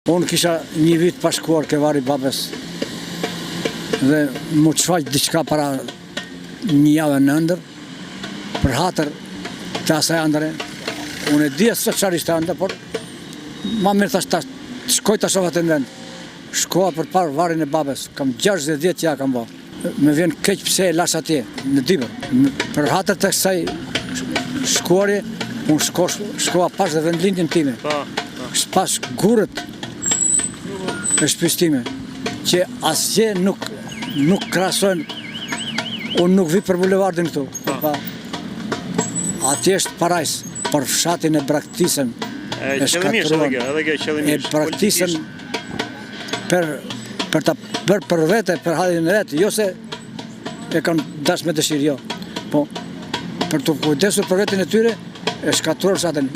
Unë kisha një vit pa shkuar ke vari babes dhe mu të shfaq diçka para një javë në ndër, për hatër të asaj ndëre. Unë e dhja së qërisht të ndër, por ma mirë thash shkoj të shofat e në vend. Shkoa për parë varin e babes, kam 60 ja kam bo. Me vjen keq pse e lash atje, në Dibër. Për hatër të kësaj shkuari, unë shkoa pas dhe vendlindjen time. Pas gurët e shtëpisë time, që asgjë nuk krahasojnë. Unë nuk vi për bulevardin këtu. Atje është parajs, për fshatin e Braktisën. E Braktisën për ta bërë për vete, për halin e vetë, jo se e kanë dash me dëshirë, jo. Po, për të kujdesur për veten e tyre, e shkatruar fshatin.